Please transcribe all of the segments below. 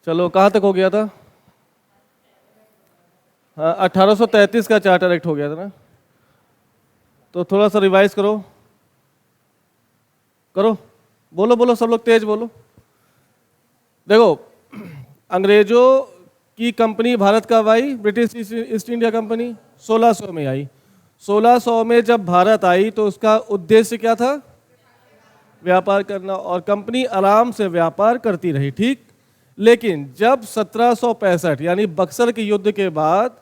चलो कहाँ तक हो गया था? हाँ, 1833 का चार्टर एक्ट हो गया था ना। तो थोड़ा सा रिवाइज करो करो, बोलो बोलो, सब लोग तेज बोलो। देखो, अंग्रेजों की कंपनी भारत कब आई? ब्रिटिश ईस्ट इंडिया कंपनी 1600 में आई। 1600 में जब भारत आई तो उसका उद्देश्य क्या था? व्यापार करना, और कंपनी आराम से व्यापार करती रही, ठीक। लेकिन जब 1765 यानी बक्सर के युद्ध के बाद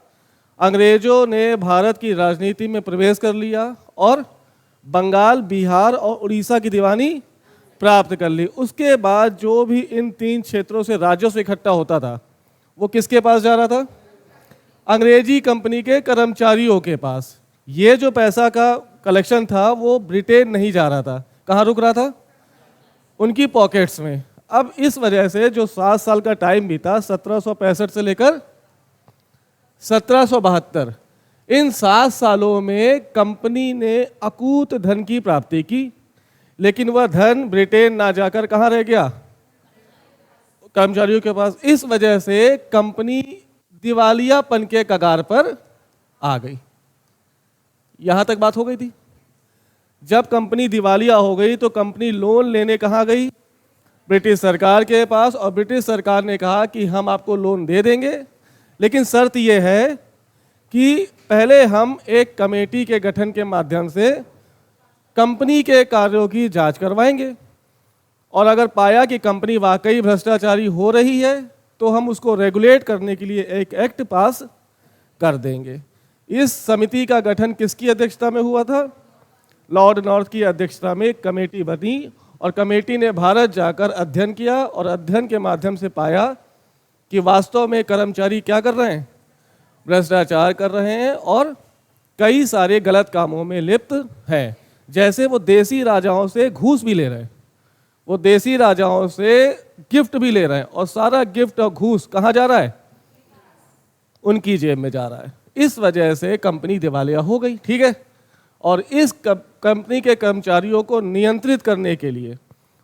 अंग्रेजों ने भारत की राजनीति में प्रवेश कर लिया और बंगाल, बिहार और उड़ीसा की दीवानी प्राप्त कर ली। उसके बाद जो भी इन 3 क्षेत्रों से राजस्व इकट्ठा होता था वो किसके पास जा रहा था? अंग्रेजी कंपनी के कर्मचारियों के पास। ये जो पैसा का कलेक्शन था वो ब्रिटेन नहीं जा रहा था, कहाँ रुक रहा था? उनकी पॉकेट्स में। अब इस वजह से जो 7 साल का टाइम बीता, 1765 से लेकर 1772, इन 7 सालों में कंपनी ने अकूत धन की प्राप्ति की, लेकिन वह धन ब्रिटेन ना जाकर कहाँ रह गया? कर्मचारियों के पास। इस वजह से कंपनी दिवालियापन के कगार पर आ गई। यहां तक बात हो गई थी। जब कंपनी दिवालिया हो गई तो कंपनी लोन लेने कहाँ गई? ब्रिटिश सरकार के पास। और ब्रिटिश सरकार ने कहा कि हम आपको लोन दे देंगे, लेकिन शर्त यह है कि पहले हम एक कमेटी के गठन के माध्यम से कंपनी के कार्यों की जांच करवाएंगे, और अगर पाया कि कंपनी वाकई भ्रष्टाचारी हो रही है तो हम उसको रेगुलेट करने के लिए एक एक्ट पास कर देंगे। इस समिति का गठन किसकी अध्यक्षता में हुआ था? लॉर्ड नॉर्थ की अध्यक्षता में एक कमेटी बनी, और कमेटी ने भारत जाकर अध्ययन किया, और अध्ययन के माध्यम से पाया कि वास्तव में कर्मचारी क्या कर रहे हैं? भ्रष्टाचार कर रहे हैं और कई सारे गलत कामों में लिप्त हैं। जैसे वो देसी राजाओं से घूस भी ले रहे हैं, वो देसी राजाओं से गिफ्ट भी ले रहे हैं, और सारा गिफ्ट और घूस कहाँ जा रहा है? उनकी जेब में जा रहा है। इस वजह से कंपनी दिवालिया हो गई, ठीक है। और इस कंपनी के कर्मचारियों को नियंत्रित करने के लिए,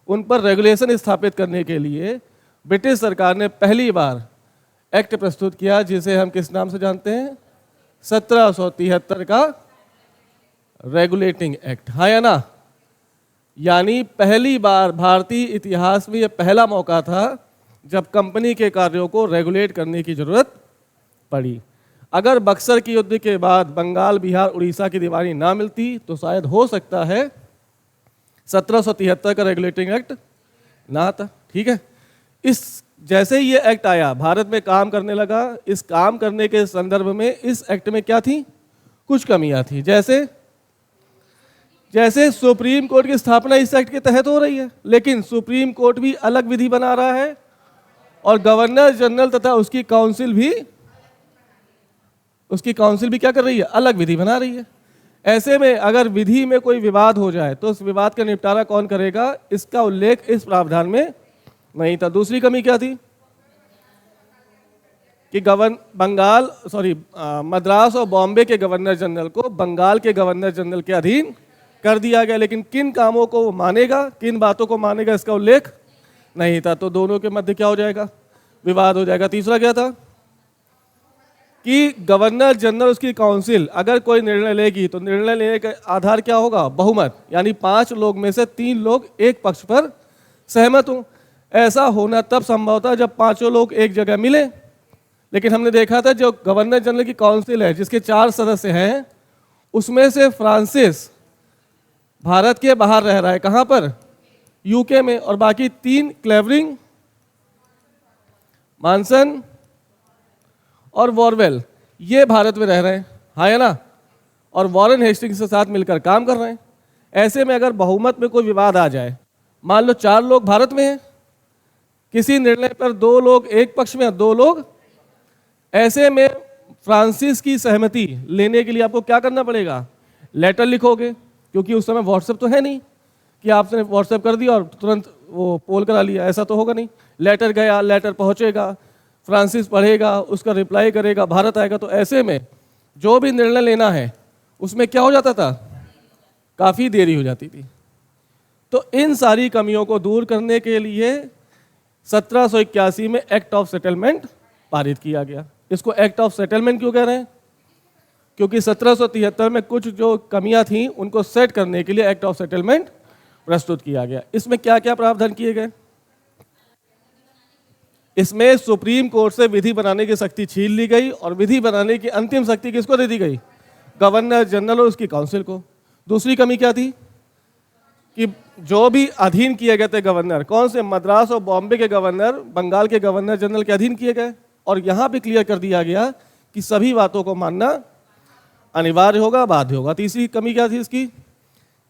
उन पर रेगुलेशन स्थापित करने के लिए ब्रिटिश सरकार ने पहली बार एक्ट प्रस्तुत किया, जिसे हम किस नाम से जानते हैं? 1773 का रेगुलेटिंग एक्ट। हाँ या ना? यानी पहली बार भारतीय इतिहास में यह पहला मौका था जब कंपनी के कार्यों को रेगुलेट करने की जरूरत पड़ी। अगर बक्सर की युद्ध के बाद बंगाल, बिहार, उड़ीसा की दीवानी ना मिलती तो शायद हो सकता है 1773 का रेगुलेटिंग एक्ट ना आता, ठीक है। इस जैसे ही ये एक्ट आया, भारत में काम करने लगा। इस काम करने के संदर्भ में इस एक्ट में क्या थी? कुछ कमियां थी। जैसे सुप्रीम कोर्ट की स्थापना इस एक्ट के तहत हो रही है, लेकिन सुप्रीम कोर्ट भी अलग विधि बना रहा है, और गवर्नर जनरल तथा उसकी काउंसिल भी क्या कर रही है? अलग विधि बना रही है। ऐसे में अगर विधि में कोई विवाद हो जाए तो उस विवाद का निपटारा कौन करेगा? इसका उल्लेख इस प्रावधान में नहीं था। दूसरी कमी क्या थी? कि मद्रास और बॉम्बे के गवर्नर जनरल को बंगाल के गवर्नर जनरल के अधीन कर दिया गया, लेकिन किन कामों को वो मानेगा, किन बातों को मानेगा, इसका उल्लेख नहीं था। तो दोनों के मध्य क्या हो जाएगा? विवाद हो जाएगा। तीसरा क्या था? कि गवर्नर जनरल, उसकी काउंसिल अगर कोई निर्णय लेगी तो निर्णय लेने का आधार क्या होगा? बहुमत। यानी 5 लोग में से 3 लोग एक पक्ष पर सहमत हों। ऐसा होना तब संभव था जब 5 लोग एक जगह मिले, लेकिन हमने देखा था जो गवर्नर जनरल की काउंसिल है, जिसके 4 सदस्य हैं, उसमें से फ्रांसिस भारत के बाहर रह रहा है। कहां पर? यूके में। और बाकी 3 क्लेवरिंग, मानसन और वॉरवेल, ये भारत में रह रहे हैं। हाँ या ना? और वॉरेन हेस्टिंग्स के साथ मिलकर काम कर रहे हैं। ऐसे में अगर बहुमत में कोई विवाद आ जाए, मान लो 4 लोग भारत में हैं, किसी निर्णय पर 2 लोग एक पक्ष में, 2 लोग, ऐसे में फ्रांसिस की सहमति लेने के लिए आपको क्या करना पड़ेगा? लेटर लिखोगे, क्योंकि उस समय व्हाट्सएप तो है नहीं कि आपने व्हाट्सएप कर दिया और तुरंत वो पोल करा लिया, ऐसा तो होगा नहीं। लेटर गया, लेटर पहुंचेगा, फ्रांसिस पढ़ेगा, उसका रिप्लाई करेगा, भारत आएगा। तो ऐसे में जो भी निर्णय लेना है उसमें क्या हो जाता था? काफ़ी देरी हो जाती थी। तो इन सारी कमियों को दूर करने के लिए 1781 में एक्ट ऑफ सेटलमेंट पारित किया गया। इसको एक्ट ऑफ सेटलमेंट क्यों कह रहे हैं? क्योंकि 1773 में कुछ जो कमियां थी उनको सेट करने के लिए एक्ट ऑफ सेटलमेंट प्रस्तुत किया गया। इसमें क्या क्या प्रावधान किए गए? इसमें सुप्रीम कोर्ट से विधि बनाने की शक्ति छीन ली गई और विधि बनाने की अंतिम शक्ति किसको दे दी गई? गवर्नर जनरल और उसकी काउंसिल को। दूसरी कमी क्या थी कि जो भी अधीन किए गए थे गवर्नर, कौन से? मद्रास और बॉम्बे के गवर्नर बंगाल के गवर्नर जनरल के अधीन किए गए। और यहाँ भी क्लियर कर दिया गया कि सभी बातों को मानना अनिवार्य होगा, बाध्य होगा। तीसरी कमी क्या थी इसकी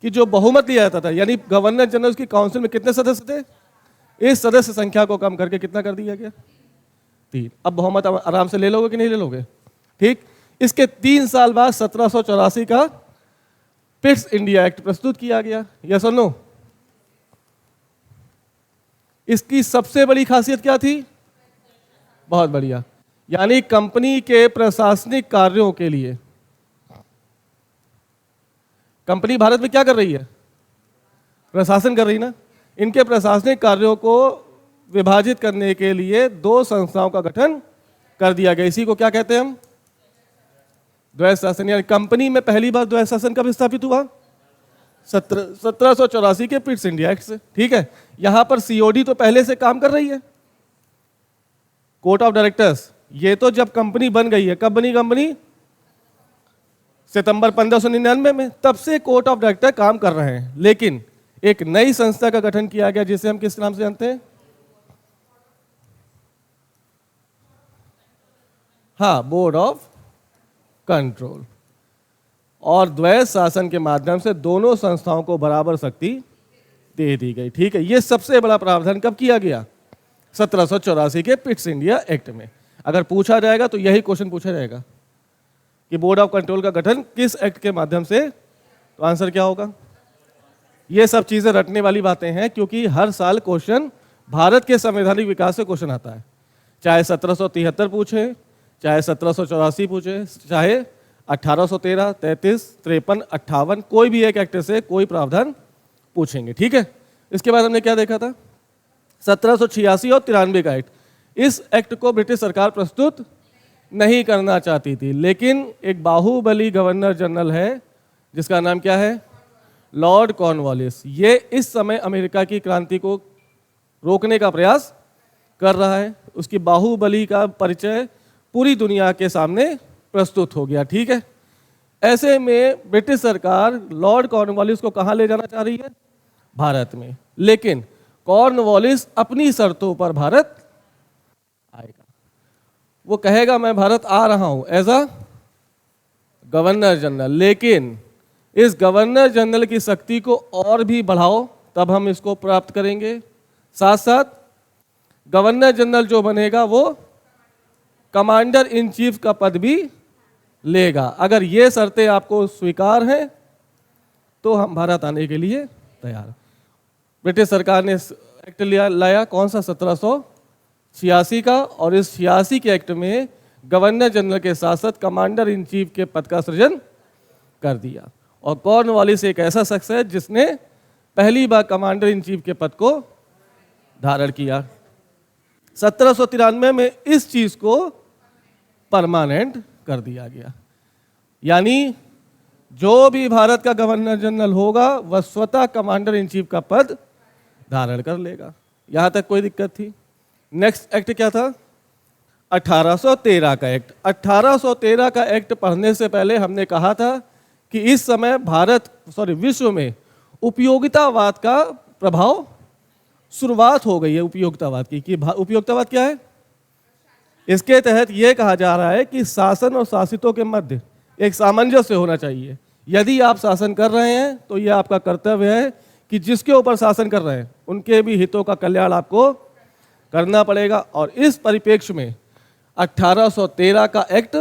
कि जो बहुमत लिया जाता था, यानी गवर्नर जनरल की काउंसिल में कितने सदस्य थे? इस सदस्य संख्या को कम करके कितना कर दिया गया? 3। अब बहुमत आराम से ले लोगे कि नहीं ले लोगे? ठीक। इसके 3 साल बाद 1784 का पिट्स इंडिया एक्ट प्रस्तुत किया गया। यस और नो? इसकी सबसे बड़ी खासियत क्या थी? बहुत बढ़िया, यानी कंपनी के प्रशासनिक कार्यों के लिए, कंपनी भारत में क्या कर रही है? प्रशासन कर रही ना। इनके प्रशासनिक कार्यों को विभाजित करने के लिए 2 संस्थाओं का गठन कर दिया गया। इसी को क्या कहते हैं हम? द्वैध शासन। यानी कंपनी में पहली बार द्वैध शासन कब स्थापित हुआ? 1784 के पिट्स इंडिया एक्ट से। ठीक है। यहां पर सीओडी तो पहले से काम कर रही है, कोर्ट ऑफ डायरेक्टर्स। ये तो जब कंपनी बन गई है, कब बनी कंपनी? सितंबर 1599 में। तब से कोर्ट ऑफ डायरेक्टर काम कर रहे हैं। लेकिन एक नई संस्था का गठन किया गया जिसे हम किस नाम से जानते हैं? हाँ, बोर्ड ऑफ कंट्रोल। और द्वैध शासन के माध्यम से दोनों संस्थाओं को बराबर शक्ति दे दी गई। ठीक है। यह सबसे बड़ा प्रावधान कब किया गया? 1784 के पिट्स इंडिया एक्ट में। अगर पूछा जाएगा तो यही क्वेश्चन पूछा जाएगा कि बोर्ड ऑफ कंट्रोल का गठन किस एक्ट के माध्यम से, तो आंसर क्या होगा? ये सब चीजें रटने वाली बातें हैं, क्योंकि हर साल क्वेश्चन भारत के संवैधानिक विकास से क्वेश्चन आता है। चाहे 1773 पूछे, चाहे 1784 पूछे, चाहे 1813, 33, 53, 58, कोई भी एक एक्ट से कोई प्रावधान पूछेंगे। ठीक है। इसके बाद हमने क्या देखा था? 1786 और 93 का एक्ट। इस एक्ट को ब्रिटिश सरकार प्रस्तुत नहीं करना चाहती थी, लेकिन एक बाहुबली गवर्नर जनरल है जिसका नाम क्या है? Lord Cornwallis. ये इस समय अमेरिका की क्रांति को रोकने का प्रयास कर रहा है। उसकी बाहुबली का परिचय पूरी दुनिया के सामने प्रस्तुत हो गया। ठीक है। ऐसे में ब्रिटिश सरकार लॉर्ड कॉर्नवालिस को कहाँ ले जाना चाह रही है? भारत में। लेकिन कॉर्नवालिस अपनी शर्तों पर भारत आएगा। वो कहेगा मैं भारत आ रहा हूं एज अ गवर्नर जनरल, लेकिन इस गवर्नर जनरल की शक्ति को और भी बढ़ाओ, तब हम इसको प्राप्त करेंगे। साथ साथ गवर्नर जनरल जो बनेगा वो कमांडर इन चीफ का पद भी लेगा। अगर ये शर्तें आपको स्वीकार हैं तो हम भारत आने के लिए तैयार। ब्रिटिश सरकार ने एक्ट लाया, कौन सा? 1786 का। और इस 86 के एक्ट में गवर्नर जनरल के साथ साथ कमांडर इन चीफ के पद का सृजन कर दिया। और कॉर्नवालिस एक ऐसा शख्स है जिसने पहली बार कमांडर इन चीफ के पद को धारण किया। 1793 में इस चीज को परमानेंट कर दिया गया। यानी जो भी भारत का गवर्नर जनरल होगा वह स्वतः कमांडर इन चीफ का पद धारण कर लेगा। यहां तक कोई दिक्कत थी? नेक्स्ट एक्ट क्या था? 1813 का एक्ट। 1813 का एक्ट पढ़ने से पहले हमने कहा था कि इस समय विश्व में उपयोगितावाद का प्रभाव शुरुआत हो गई है। उपयोगितावाद की उपयोगितावाद क्या है? इसके तहत यह कहा जा रहा है कि शासन और शासितों के मध्य एक सामंजस्य होना चाहिए। यदि आप शासन कर रहे हैं तो यह आपका कर्तव्य है कि जिसके ऊपर शासन कर रहे हैं उनके भी हितों का कल्याण आपको करना पड़ेगा। और इस परिप्रेक्ष्य में 1813 का एक्ट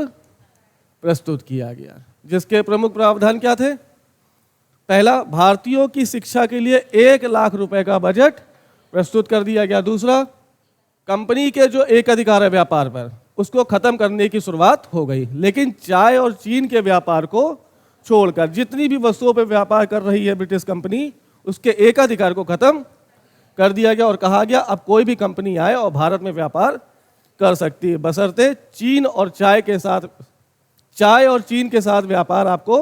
प्रस्तुत किया गया, जिसके प्रमुख प्रावधान क्या थे? पहला, भारतीयों की शिक्षा के लिए 1 लाख रुपए का बजट प्रस्तुत कर दिया गया। दूसरा, कंपनी के जो एक अधिकार है व्यापार पर, उसको खत्म करने की शुरुआत हो गई। लेकिन चाय और चीन के व्यापार को छोड़कर जितनी भी वस्तुओं पर व्यापार कर रही है ब्रिटिश कंपनी, उसके एकाधिकार को खत्म कर दिया गया और कहा गया अब कोई भी कंपनी आए और भारत में व्यापार कर सकती है, बशर्ते चीन और चाय और चीन के साथ व्यापार आपको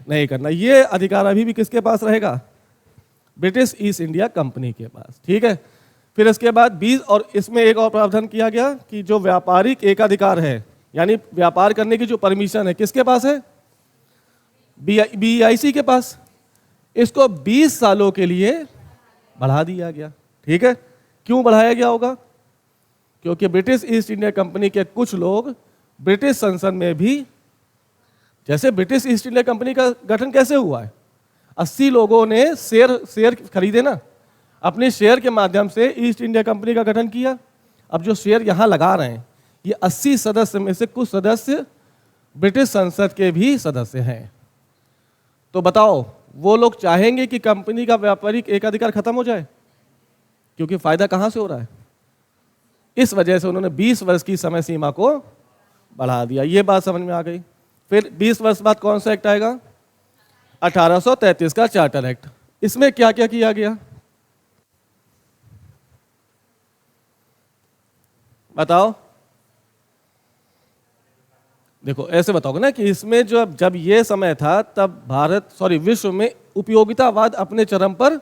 नहीं करना। ये अधिकार अभी भी किसके पास रहेगा? ब्रिटिश ईस्ट इंडिया कंपनी के पास। ठीक है, फिर इसके बाद 20 और इसमें एक और प्रावधान किया गया कि जो व्यापारिक एकाधिकार है, यानी व्यापार करने की जो परमिशन है, किसके पास है? BIC के पास। इसको 20 सालों के लिए बढ़ा दिया गया। ठीक है, क्यों बढ़ाया गया होगा? क्योंकि ब्रिटिश ईस्ट इंडिया कंपनी के कुछ लोग ब्रिटिश संसद में भी, जैसे ब्रिटिश ईस्ट इंडिया कंपनी का गठन कैसे हुआ है, 80 लोगों ने शेयर खरीदे ना, अपने शेयर के माध्यम से ईस्ट इंडिया कंपनी का गठन किया। अब जो शेयर यहाँ लगा रहे हैं, ये 80 सदस्य में से कुछ सदस्य ब्रिटिश संसद के भी सदस्य हैं। तो बताओ, वो लोग चाहेंगे कि कंपनी का व्यापारिक एकाधिकार खत्म हो जाए? क्योंकि फायदा कहाँ से हो रहा है? इस वजह से उन्होंने 20 वर्ष की समय सीमा को बढ़ा दिया। ये बात समझ में आ गई। फिर 20 वर्ष बाद कौन सा एक्ट आएगा? 1833 का चार्टर एक्ट। इसमें क्या क्या किया गया बताओ? देखो, ऐसे बताओगे ना कि इसमें जब ये समय था तब विश्व में उपयोगितावाद अपने चरम पर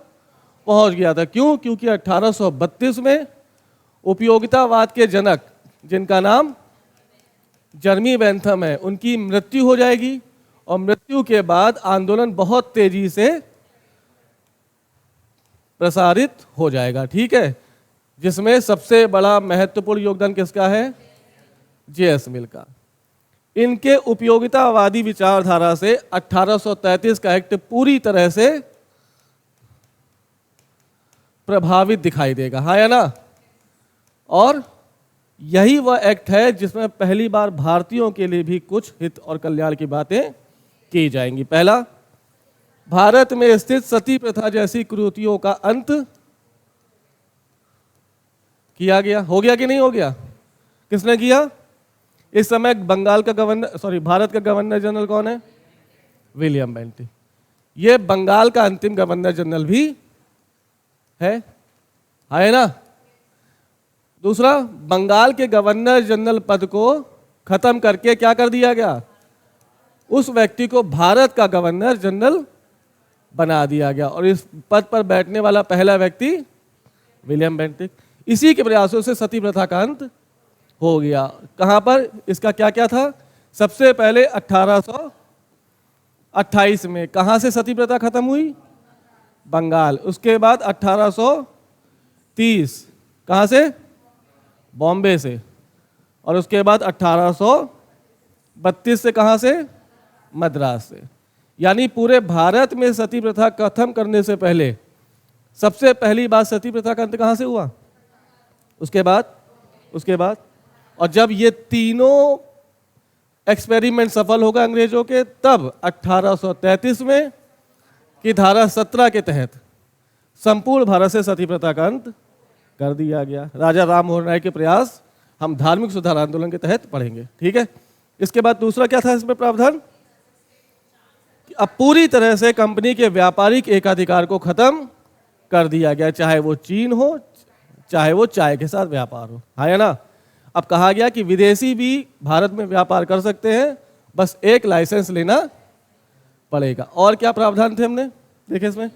पहुंच गया था। क्यों? क्योंकि 1832 में उपयोगितावाद के जनक, जिनका नाम जर्मी बेंथम है, उनकी मृत्यु हो जाएगी और मृत्यु के बाद आंदोलन बहुत तेजी से प्रसारित हो जाएगा। ठीक है, जिसमें सबसे बड़ा महत्वपूर्ण योगदान किसका है? JS मिल का। इनके उपयोगितावादी विचारधारा से 1833 का एक्ट पूरी तरह से प्रभावित दिखाई देगा, हाँ या ना? और यही वह एक्ट है जिसमें पहली बार भारतीयों के लिए भी कुछ हित और कल्याण की बातें की जाएंगी। पहला, भारत में स्थित सती प्रथा जैसी कुरीतियों का अंत किया गया। हो गया कि नहीं हो गया? किसने किया? इस समय भारत का गवर्नर जनरल कौन है? William Bentinck. ये बंगाल का अंतिम गवर्नर जनरल भी है ना? दूसरा, बंगाल के गवर्नर जनरल पद को खत्म करके क्या कर दिया गया? उस व्यक्ति को भारत का गवर्नर जनरल बना दिया गया और इस पद पर बैठने वाला पहला व्यक्ति विलियम बेंटिक। इसी के प्रयासों से सती प्रथा का अंत हो गया। कहां पर? इसका क्या क्या था? सबसे पहले 1828 में कहां से सती प्रथा खत्म हुई? बंगाल। उसके बाद 1830 कहां से? बॉम्बे से। और उसके बाद 1832 से कहां से? मद्रास से। यानी पूरे भारत में सती प्रथा खत्म करने से पहले सबसे पहली बार सती प्रथा का अंत कहां से हुआ? उसके बाद और जब ये तीनों एक्सपेरिमेंट सफल होगा अंग्रेजों के, तब 1833 में की धारा 17 के तहत संपूर्ण भारत से सती प्रथा का अंत कर दिया गया। राजा राम मोहन राय के प्रयास हम धार्मिक सुधार आंदोलन के तहत पढ़ेंगे। ठीक है, इसके बाद दूसरा क्या था इसमें प्रावधान? अब पूरी तरह से कंपनी के व्यापारिक एकाधिकार को खत्म कर दिया गया, चाहे वो चीन हो, चाहे वो चाय के साथ व्यापार हो, हाँ या ना? अब कहा गया कि विदेशी भी भारत में व्यापार कर सकते हैं, बस एक लाइसेंस लेना पड़ेगा। और क्या प्रावधान थे हमने देखे इसमें?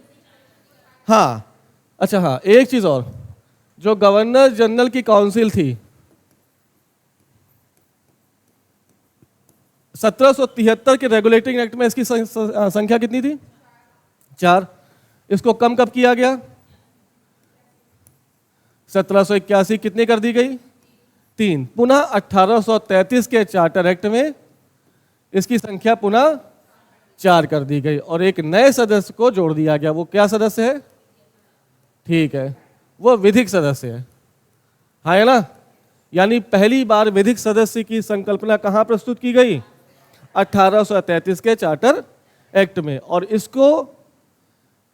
हाँ, अच्छा हाँ, एक चीज और, जो गवर्नर जनरल की काउंसिल थी 1773 के रेगुलेटिंग एक्ट में इसकी संख्या कितनी थी? 4। इसको कम कब किया गया? 1781। कितनी कर दी गई? 3। पुनः 1833 के चार्टर एक्ट में इसकी संख्या पुनः 4 कर दी गई और एक नए सदस्य को जोड़ दिया गया। वो क्या सदस्य है? ठीक है, वो विधिक सदस्य है, हाँ है ना? यानी पहली बार विधिक सदस्य की संकल्पना कहां प्रस्तुत की गई? 1833 के चार्टर एक्ट में, और इसको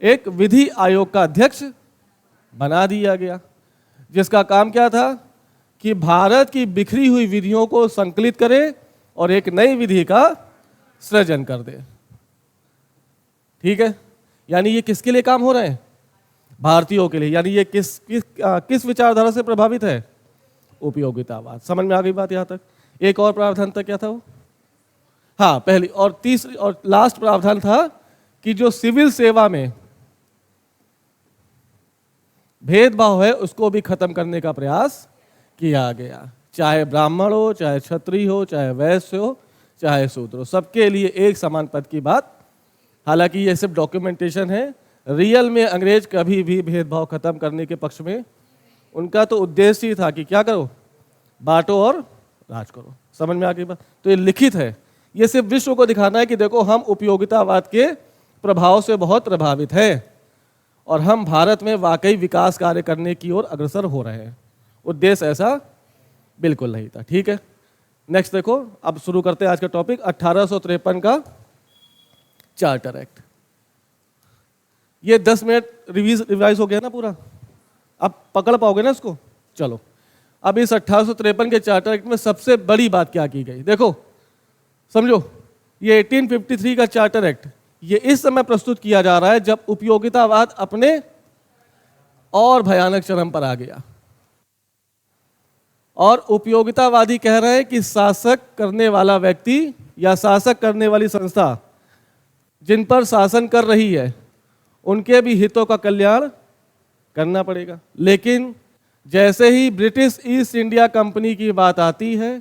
एक विधि आयोग का अध्यक्ष बना दिया गया, जिसका काम क्या था कि भारत की बिखरी हुई विधियों को संकलित करे और एक नई विधि का सृजन कर दे। ठीक है, यानी ये किसके लिए काम हो रहे हैं? भारतीयों के लिए। यानी ये किस विचारधारा से प्रभावित है? उपयोगितावाद। समझ में आ गई बात यहाँ तक? एक और प्रावधान था, क्या था वो? हाँ, पहली और तीसरी और लास्ट प्रावधान था कि जो सिविल सेवा में भेदभाव है उसको भी खत्म करने का प्रयास किया गया। चाहे ब्राह्मण हो, चाहे क्षत्रिय हो, चाहे वैश्य हो, चाहे शूद्र हो, सबके लिए एक समान पद की बात। हालांकि ये सिर्फ डॉक्यूमेंटेशन है, रियल में अंग्रेज कभी भी भेदभाव खत्म करने के पक्ष में, उनका तो उद्देश्य ही था कि क्या करो, बांटो और राज करो। समझ में आ गई बात? तो ये लिखित है, ये सिर्फ विश्व को दिखाना है कि देखो हम उपयोगितावाद के प्रभाव से बहुत प्रभावित हैं और हम भारत में वाकई विकास कार्य करने की ओर अग्रसर हो रहे हैं। उद्देश्य ऐसा बिल्कुल नहीं था। ठीक है, नेक्स्ट देखो, अब शुरू करते हैं आज का टॉपिक, 1853 का चार्टर एक्ट। ये 10 मिनट रिवाइज हो गया ना पूरा, अब पकड़ पाओगे ना इसको? चलो, अब इस 1853 के चार्टर एक्ट में सबसे बड़ी बात क्या की गई, देखो समझो। ये 1853 का चार्टर एक्ट ये इस समय प्रस्तुत किया जा रहा है जब उपयोगितावाद अपने और भयानक चरम पर आ गया और उपयोगितावादी कह रहे हैं कि शासक करने वाला व्यक्ति या शासक करने वाली संस्था जिन पर शासन कर रही है उनके भी हितों का कल्याण करना पड़ेगा। लेकिन जैसे ही ब्रिटिश ईस्ट इंडिया कंपनी की बात आती है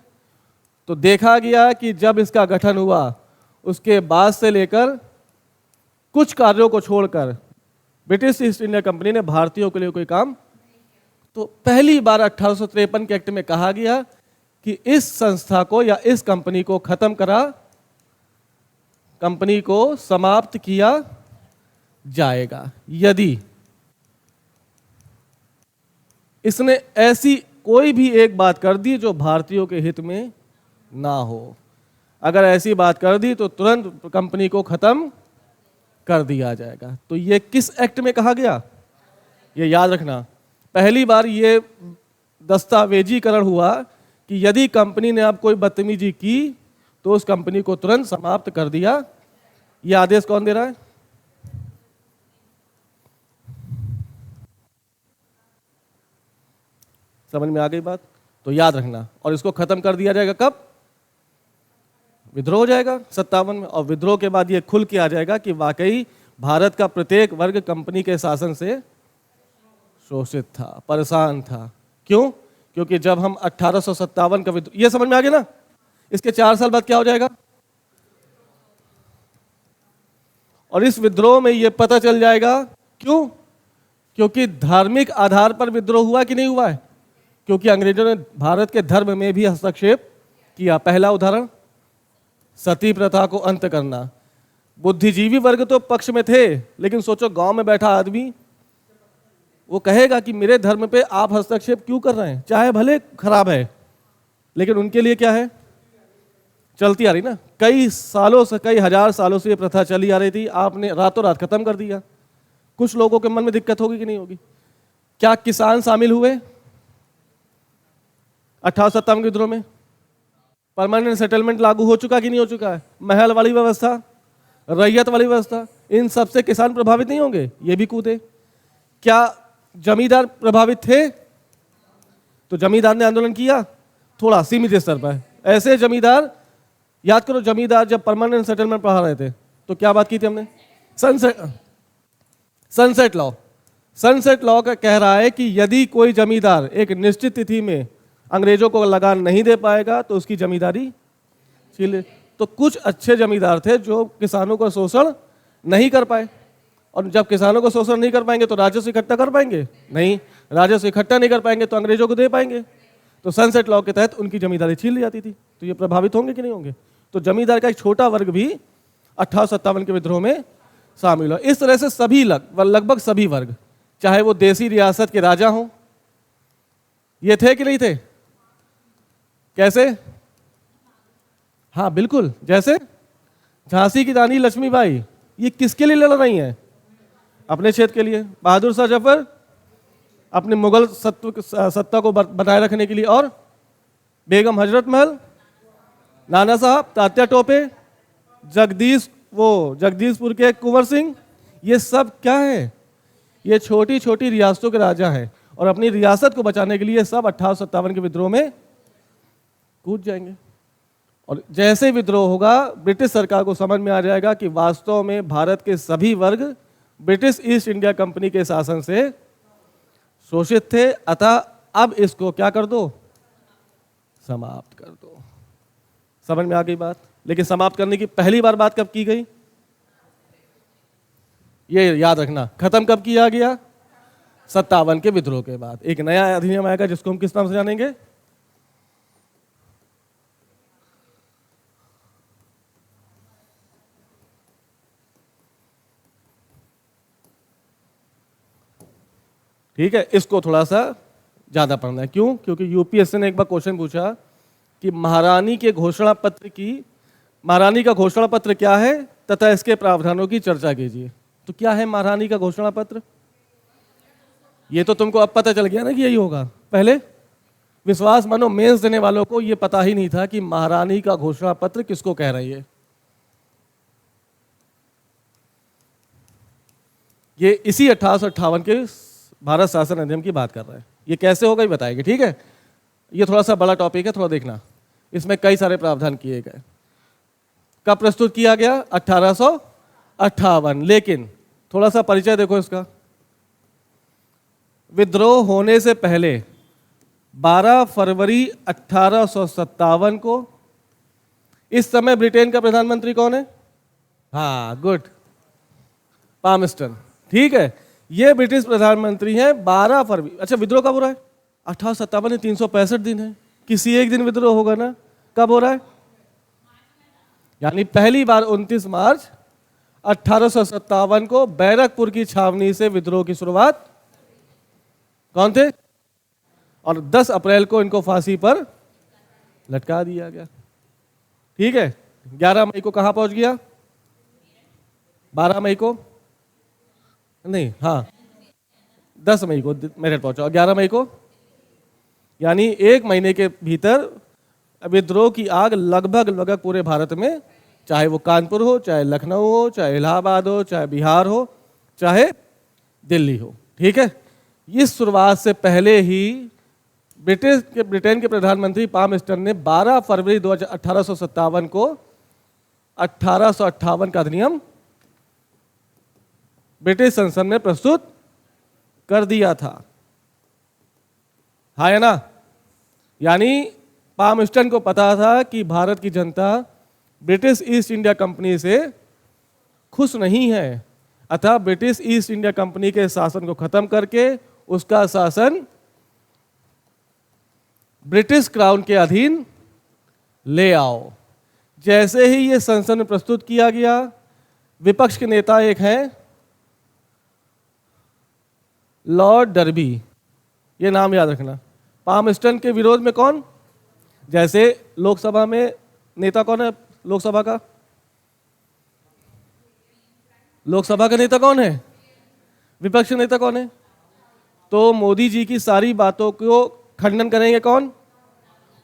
तो देखा गया कि जब इसका गठन हुआ उसके बाद से लेकर कुछ कार्यों को छोड़कर ब्रिटिश ईस्ट इंडिया कंपनी ने भारतीयों के लिए कोई काम, तो पहली बार 1853 के एक्ट में कहा गया कि इस संस्था को या इस कंपनी को खत्म करा, कंपनी को समाप्त किया जाएगा यदि इसने ऐसी कोई भी एक बात कर दी जो भारतीयों के हित में ना हो। अगर ऐसी बात कर दी तो तुरंत कंपनी को खत्म कर दिया जाएगा। तो ये किस एक्ट में कहा गया, ये याद रखना। पहली बार ये दस्तावेजीकरण हुआ कि यदि कंपनी ने अब कोई बदतमीजी की तो उस कंपनी को तुरंत समाप्त कर दिया। ये आदेश कौन दे रहा है? समझ में आ गई बात? तो याद रखना। और इसको खत्म कर दिया जाएगा कब? विद्रोह हो जाएगा 57 में, और विद्रोह के बाद ये खुल के आ जाएगा कि वाकई भारत का प्रत्येक वर्ग कंपनी के शासन से शोषित था, परेशान था। क्यों? क्योंकि जब हम 1857 का विद्रोह, ये समझ में आ गया ना? इसके 4 साल बाद क्या हो जाएगा? और इस विद्रोह में ये पता चल जाएगा, क्यों? क्योंकि धार्मिक आधार पर विद्रोह हुआ कि नहीं हुआ है? क्योंकि अंग्रेजों ने भारत के धर्म में भी हस्तक्षेप किया। पहला उदाहरण, सती प्रथा को अंत करना। बुद्धिजीवी वर्ग तो पक्ष में थे, लेकिन सोचो गांव में बैठा आदमी वो कहेगा कि मेरे धर्म पे आप हस्तक्षेप क्यों कर रहे हैं, चाहे भले खराब है, लेकिन उनके लिए क्या है, चलती आ रही ना, कई सालों से, कई हजार सालों से ये प्रथा चली आ रही थी, आपने रातों रात खत्म कर दिया। कुछ लोगों के मन में दिक्कत होगी कि नहीं होगी? क्या किसान शामिल हुए 1857 के विद्रोह में? परमानेंट सेटलमेंट लागू हो चुका कि नहीं हो चुका है? महल वाली व्यवस्था, रैयत वाली व्यवस्था, इन सब से किसान प्रभावित नहीं होंगे? ये भी कूदे। क्या जमींदार प्रभावित थे? तो जमींदार ने आंदोलन किया, थोड़ा सीमित स्तर पर। ऐसे जमींदार, याद करो, जमींदार जब परमानेंट सेटलमेंट पढ़ा रहे थे तो क्या बात की थी हमने? Sunset law. सनसेट लॉ का कह रहा है कि यदि कोई जमींदार एक निश्चित तिथि में अंग्रेजों को लगान नहीं दे पाएगा तो उसकी जमींदारी छीन। तो कुछ अच्छे जमींदार थे जो किसानों का शोषण नहीं कर पाए, और जब किसानों को शोषण नहीं कर पाएंगे तो राजस्व इकट्ठा कर पाएंगे नहीं, राजस्व इकट्ठा नहीं कर पाएंगे तो अंग्रेजों को दे पाएंगे। तो सनसेट लॉ के तहत उनकी जमींदारी छीन ली जाती थी। तो ये प्रभावित होंगे कि नहीं होंगे? तो जमींदार का एक छोटा वर्ग भी 1857 के विद्रोह में शामिल हो। इस तरह से सभी लगभग सभी वर्ग, चाहे वो देसी रियासत के राजा हों, ये थे कि नहीं थे? कैसे? हाँ बिल्कुल, जैसे झांसी की रानी लक्ष्मीबाई, ये किसके लिए लड़ रही हैं? अपने क्षेत्र के लिए। बहादुर शाह जफर अपने मुगल सत्ता को बनाए रखने के लिए, और बेगम हजरत महल, नाना साहब, तात्या टोपे, जगदीशपुर के कुंवर सिंह, ये सब क्या है? ये छोटी छोटी रियासतों के राजा हैं और अपनी रियासत को बचाने के लिए सब 1857 के विद्रोह में कूद जाएंगे। और जैसे विद्रोह होगा ब्रिटिश सरकार को समझ में आ जाएगा कि वास्तव में भारत के सभी वर्ग ब्रिटिश ईस्ट इंडिया कंपनी के शासन से शोषित थे, अतः अब इसको क्या कर दो, समाप्त कर दो। समझ में आ गई बात? लेकिन समाप्त करने की पहली बार बात कब की गई, ये याद रखना। खत्म कब किया गया, 57 के विद्रोह के बाद। एक नया अधिनियम आएगा जिसको हम किस नाम से जानेंगे, ठीक है। इसको थोड़ा सा ज्यादा पढ़ना है। क्यों? क्योंकि यूपीएससी ने एक बार क्वेश्चन पूछा कि महारानी के घोषणा पत्र की, महारानी का घोषणा पत्र क्या है तथा इसके प्रावधानों की चर्चा कीजिए। तो क्या है महारानी का घोषणा पत्र? ये तो तुमको अब पता चल गया ना कि यही होगा। पहले विश्वास मानो मेंस देने वालों को ये पता ही नहीं था कि महारानी का घोषणा पत्र किसको कह रही है। ये इसी 1858 के भारत शासन अधिनियम की बात कर रहा है। ये कैसे होगा ये बताएंगे, ठीक है। ये थोड़ा सा बड़ा टॉपिक है, थोड़ा देखना। इसमें कई सारे प्रावधान किए गए। कब प्रस्तुत किया गया, 1858। लेकिन थोड़ा सा परिचय देखो इसका। विद्रोह होने से पहले 12 फरवरी 1857 को, इस समय ब्रिटेन का प्रधानमंत्री कौन है? हाँ, गुड, पामस्टन, ठीक है। ये ब्रिटिश प्रधानमंत्री हैं 12 फरवरी। अच्छा, विद्रोह कब हो रहा है? 1857 में 365 दिन है, किसी एक दिन विद्रोह होगा ना। कब हो रहा है? यानी पहली बार 29 मार्च 1857 को बैरकपुर की छावनी से विद्रोह की शुरुआत कौन थे? और 10 अप्रैल को इनको फांसी पर लटका दिया गया, ठीक है। 11 मई को कहां पहुंच गया? 12 मई को नहीं, हाँ 10 मई को मेरठ पहुंचा, और 11 मई को, यानी एक महीने के भीतर विद्रोह की आग लगभग पूरे भारत में, चाहे वो कानपुर हो, चाहे लखनऊ हो, चाहे इलाहाबाद हो, चाहे बिहार हो, चाहे दिल्ली हो, ठीक है। इस शुरुआत से पहले ही ब्रिटेन के प्रधानमंत्री पामस्टन ने 12 फरवरी 1857 को 1858 का अधिनियम ब्रिटिश संसद में प्रस्तुत कर दिया था, हाँ है ना। यानी पामस्टन को पता था कि भारत की जनता ब्रिटिश ईस्ट इंडिया कंपनी से खुश नहीं है, अतः ब्रिटिश ईस्ट इंडिया कंपनी के शासन को खत्म करके उसका शासन ब्रिटिश क्राउन के अधीन ले आओ। जैसे ही ये संसद में प्रस्तुत किया गया, विपक्ष के नेता एक हैं लॉर्ड डर्बी, ये नाम याद रखना। पामस्टन के विरोध में कौन? जैसे लोकसभा में नेता कौन है? लोकसभा का नेता कौन है? विपक्ष नेता कौन है? तो मोदी जी की सारी बातों को खंडन करेंगे कौन?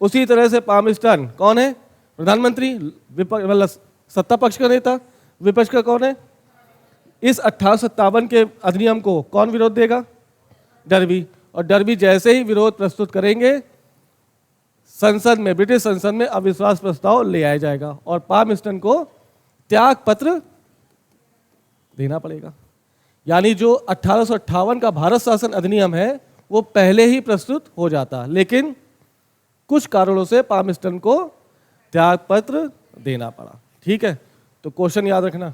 उसी तरह से पामस्टन कौन है? प्रधानमंत्री, विपक्ष मतलब सत्ता पक्ष का नेता। विपक्ष का कौन है? इस 1857 के अधिनियम को कौन विरोध देगा? डर्बी। और डर्बी जैसे ही विरोध प्रस्तुत करेंगे, संसद में, ब्रिटिश संसद में अविश्वास प्रस्ताव ले आया जाएगा और पामस्टन को त्याग पत्र देना पड़ेगा। यानी जो 1858 का भारत शासन अधिनियम है वो पहले ही प्रस्तुत हो जाता, लेकिन कुछ कारणों से पामस्टन को त्याग पत्र देना पड़ा, ठीक है। तो क्वेश्चन याद रखना,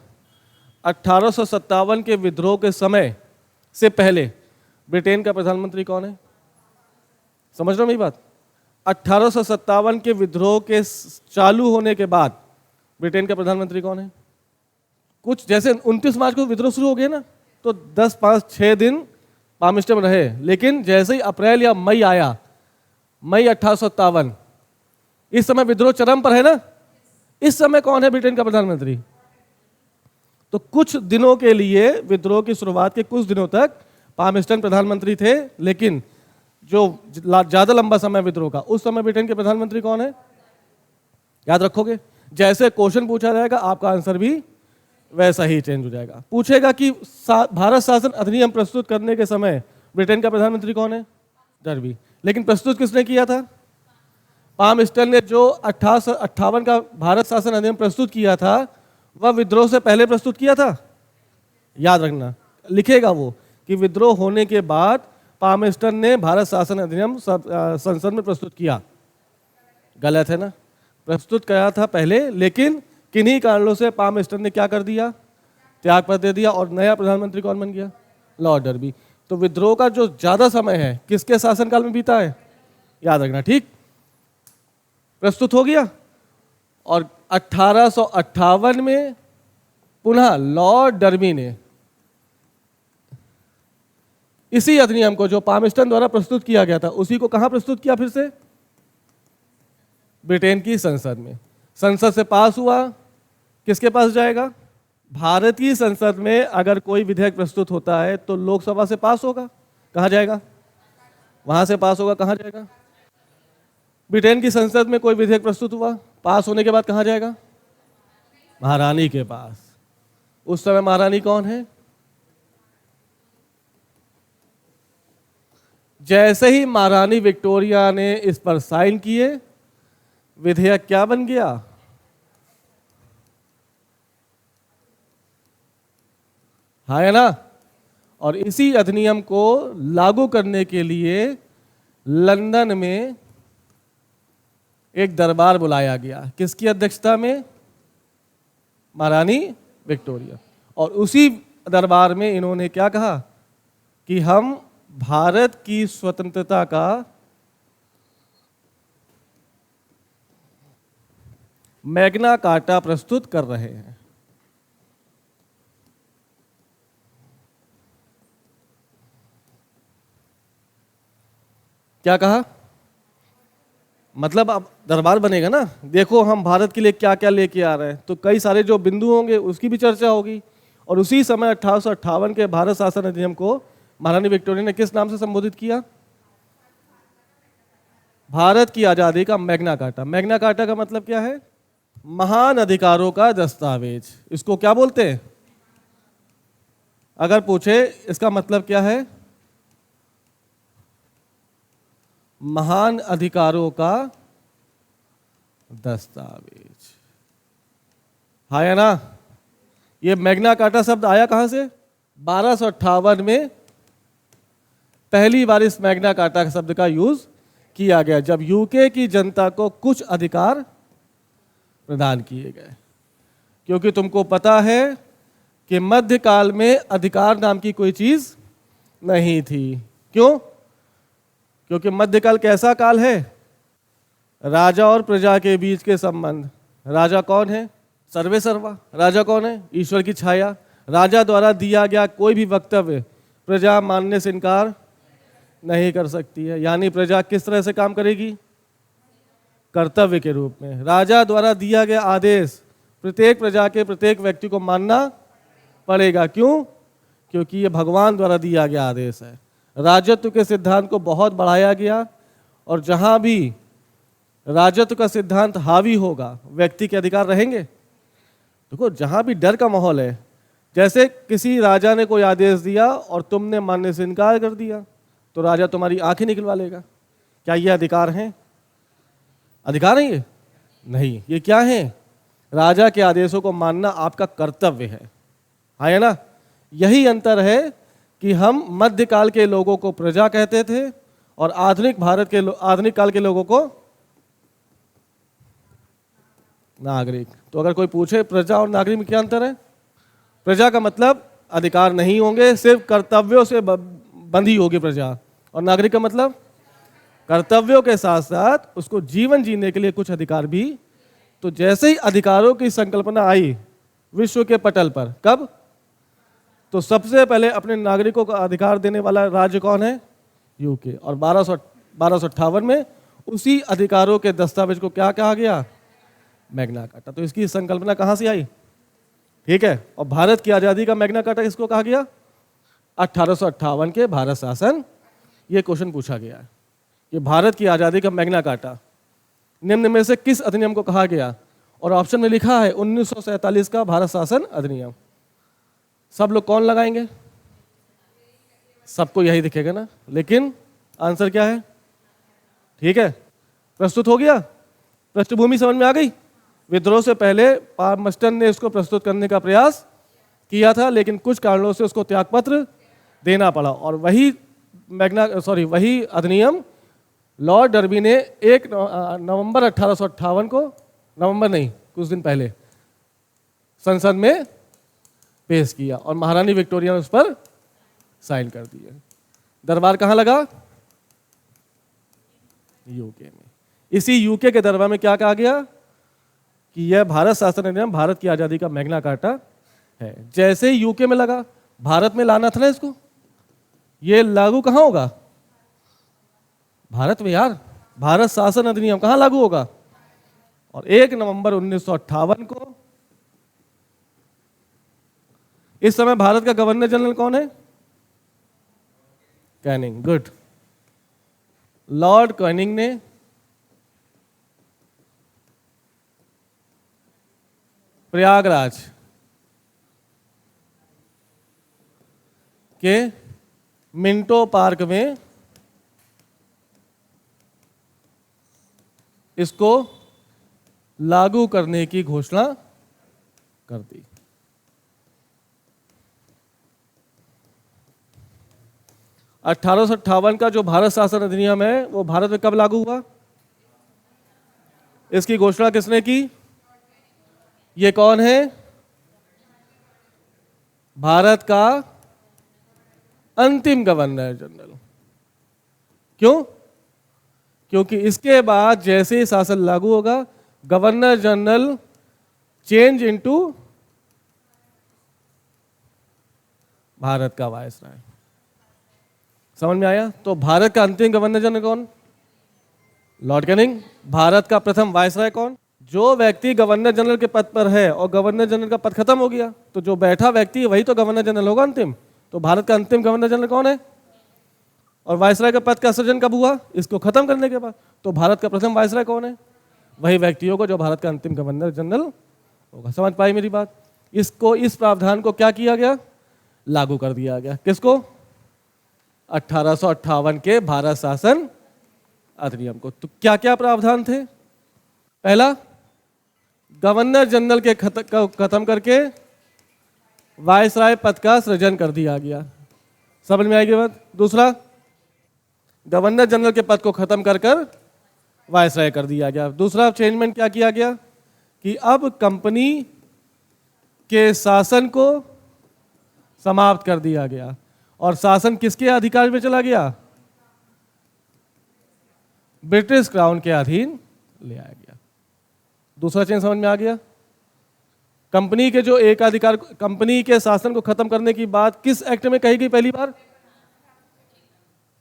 1857 के विद्रोह के समय से पहले ब्रिटेन का प्रधानमंत्री कौन है? समझ रहे हो मेरी बात? 1857 के विद्रोह के चालू होने के बाद ब्रिटेन का प्रधानमंत्री कौन है? कुछ जैसे 29 मार्च को विद्रोह शुरू हो गया ना, तो 10, 5, 6 दिन पामस्टन रहे, लेकिन जैसे ही अप्रैल या मई आया, मई 1857, इस समय विद्रोह चरम पर है ना। इस समय कौन है ब्रिटेन का प्रधानमंत्री? तो कुछ दिनों के लिए, विद्रोह की शुरुआत के कुछ दिनों तक पामस्टन प्रधानमंत्री थे, लेकिन जो ज्यादा लंबा समय विद्रोह का, उस समय ब्रिटेन के प्रधानमंत्री कौन है? याद रखोगे, जैसे क्वेश्चन पूछा जाएगा आपका आंसर भी वैसा ही चेंज हो जाएगा। पूछेगा कि भारत शासन अधिनियम प्रस्तुत करने के समय ब्रिटेन का प्रधानमंत्री कौन है? डर्बी। लेकिन प्रस्तुत किसने किया था? पामस्टन ने जो 1858 का भारत शासन अधिनियम प्रस्तुत किया था, वह विद्रोह से पहले प्रस्तुत किया था। याद रखना, लिखेगा वो कि विद्रोह होने के बाद पामस्टन ने भारत शासन अधिनियम संसद में प्रस्तुत किया। गलत है ना? प्रस्तुत किया था पहले, लेकिन किन्हीं कारणों से पामस्टन ने क्या कर दिया? त्यागपत्र दे दिया। और नया प्रधानमंत्री कौन बन गया? Lord derby. तो विद्रोह का जो ज्यादा समय है किसके शासनकाल में बीता है? याद रखना, ठीक? प्रस्तुत हो गया। और 1858 में पुनः लॉर्ड डर्बी ने इसी अधिनियम को जो पामस्टन द्वारा प्रस्तुत किया गया था, उसी को कहां प्रस्तुत किया? फिर से ब्रिटेन की संसद में। संसद से पास हुआ, किसके पास जाएगा? भारत की संसद में अगर कोई विधेयक प्रस्तुत होता है तो लोकसभा से पास होगा, कहां जाएगा? वहां से पास होगा, कहां जाएगा? ब्रिटेन की संसद में कोई विधेयक प्रस्तुत हुआ, पास होने के बाद कहां जाएगा? महारानी के पास। उस समय महारानी कौन है? जैसे ही महारानी विक्टोरिया ने इस पर साइन किए, विधेयक क्या बन गया? हाँ है ना? और इसी अधिनियम को लागू करने के लिए लंदन में एक दरबार बुलाया गया। किसकी अध्यक्षता में? महारानी विक्टोरिया। और उसी दरबार में इन्होंने क्या कहा कि हम भारत की स्वतंत्रता का मैग्ना कार्टा प्रस्तुत कर रहे हैं। क्या कहा? मतलब अब दरबार बनेगा ना, देखो हम भारत के लिए क्या क्या लेके आ रहे हैं, तो कई सारे जो बिंदु होंगे उसकी भी चर्चा होगी। और उसी समय 1858 के भारत शासन अधिनियम को महारानी विक्टोरिया ने किस नाम से संबोधित किया? भारत की आजादी का मैग्ना कार्टा। मैग्ना कार्टा का मतलब क्या है? महान अधिकारों का दस्तावेज। इसको क्या बोलते हैं? अगर पूछे इसका मतलब क्या है? महान अधिकारों का दस्तावेज। हाँ या ना? ये मैग्ना कार्टा शब्द आया कहां से? 1258 में पहली बार इस मैग्ना कार्टा शब्द का यूज किया गया, जब यूके की जनता को कुछ अधिकार प्रदान किए गए। क्योंकि तुमको पता है कि मध्यकाल में अधिकार नाम की कोई चीज नहीं थी। क्यों? क्योंकि मध्यकाल कैसा काल है? राजा और प्रजा के बीच के संबंध। राजा कौन है? सर्वे सर्वा। राजा कौन है? ईश्वर की छाया। राजा द्वारा दिया गया कोई भी वक्तव्य प्रजा मानने से इनकार नहीं कर सकती है। यानी प्रजा किस तरह से काम करेगी? कर्तव्य के रूप में। राजा द्वारा दिया गया आदेश प्रत्येक प्रजा के प्रत्येक व्यक्ति को मानना पड़ेगा। क्यों? क्योंकि ये भगवान द्वारा दिया गया आदेश है। राजत्व के सिद्धांत को बहुत बढ़ाया गया, और जहां भी राजत्व का सिद्धांत हावी होगा, व्यक्ति के अधिकार रहेंगे। देखो, जहां भी डर का माहौल है, जैसे किसी राजा ने कोई आदेश दिया और तुमने मानने से इनकार कर दिया, तो राजा तुम्हारी आंखें निकलवा लेगा। क्या ये अधिकार हैं? अधिकार है ये? नहीं। ये क्या है? राजा के आदेशों को मानना आपका कर्तव्य है। हाँ है ना? यही अंतर है कि हम मध्यकाल के लोगों को प्रजा कहते थे और आधुनिक भारत के आधुनिक काल के लोगों को नागरिक। तो अगर कोई पूछे प्रजा और नागरिक में क्या अंतर है? प्रजा का मतलब अधिकार नहीं होंगे, सिर्फ कर्तव्यों से बंधी होगी प्रजा। और नागरिक का मतलब कर्तव्यों के साथ साथ उसको जीवन जीने के लिए कुछ अधिकार भी। तो जैसे ही अधिकारों की संकल्पना आई विश्व के पटल पर, कब? तो सबसे पहले अपने नागरिकों का अधिकार देने वाला राज्य कौन है? यूके। और 1258 में उसी अधिकारों के दस्तावेज को क्या कहा गया? Magna carta. तो इसकी संकल्पना कहां से आई? ठीक है। और भारत की आजादी का मैग्ना कार्टा किसको कहा गया? 1858 के भारत शासन। ये क्वेश्चन पूछा गया है कि भारत की आजादी का मैग्ना कार्टा निम्न में से किस अधिनियम को कहा गया? और ऑप्शन में लिखा है 1947 का भारत शासन अधिनियम। सब लोग कौन लगाएंगे? सबको यही दिखेगा ना, लेकिन आंसर क्या है? ठीक है, प्रस्तुत हो गया, पृष्ठभूमि समझ में आ गई। विद्रोह से पहले पामस्टन ने इसको प्रस्तुत करने का प्रयास किया था, लेकिन कुछ कारणों से उसको त्यागपत्र देना पड़ा, और वही अधिनियम लॉर्ड डर्बी ने 1 नवंबर 1858 को, नवंबर नहीं कुछ दिन पहले, संसद में पेश किया और महारानी विक्टोरिया ने उस पर साइन कर दिया। दरबार कहाँ लगा? यूके में। इसी यूके के दरबार में क्या कहा गया कि यह भारत शासन अधिनियम भारत की आजादी का मैग्ना कार्टा है। जैसे ही यूके में लगा, भारत में लाना था ना इसको, ये लागू कहाँ होगा? भारत में यार। भारत शासन अधिनियम कहाँ लागू होगा? और 1 नवंबर 1958 को, इस समय भारत का गवर्नर जनरल कौन है? कैनिंग। गुड। लॉर्ड कैनिंग ने प्रयागराज के मिंटो पार्क में इसको लागू करने की घोषणा कर दी। अठारह का जो भारत शासन अधिनियम है वो भारत में कब लागू हुआ? इसकी घोषणा किसने की? ये कौन है? भारत का अंतिम गवर्नर जनरल। क्यों? क्योंकि इसके बाद जैसे ही शासन लागू होगा, governor general change into Bharat का वायसराय। समझ में आया? तो भारत का अंतिम गवर्नर जनरल कौन? Lord Canning. भारत का प्रथम वायसराय कौन? जो व्यक्ति गवर्नर जनरल के पद पर है और गवर्नर जनरल का पद खत्म हो गया, तो जो बैठा व्यक्ति वही तो गवर्नर जनरल होगा अंतिम। तो भारत का अंतिम गवर्नर जनरल कौन है? और वायसराय का पद का सृजन कब हुआ? इसको खत्म करने के बाद। तो भारत का प्रथम वायसराय कौन है? वही व्यक्ति होगा जो भारत का अंतिम गवर्नर जनरल होगा। समझ पाई मेरी बात? इसको, इस प्रावधान को क्या किया गया? लागू कर दिया गया। किसको? 1858 के भारत शासन अधिनियम को। तो क्या क्या प्रावधान थे? पहला, गवर्नर जनरल के खत्म करके वायसराय पद का सृजन कर दिया गया। समझ में आएगी बात? दूसरा, गवर्नर जनरल के पद को खत्म कर वायसराय कर दिया गया। दूसरा चेंजमेंट क्या किया गया कि अब कंपनी के शासन को समाप्त कर दिया गया और शासन किसके अधिकार में चला गया? ब्रिटिश क्राउन के अधीन ले आया गया। दूसरा चेंज समझ में आ गया? कंपनी के जो एकाधिकार, कंपनी के शासन को खत्म करने की बात किस एक्ट में कही गई पहली बार?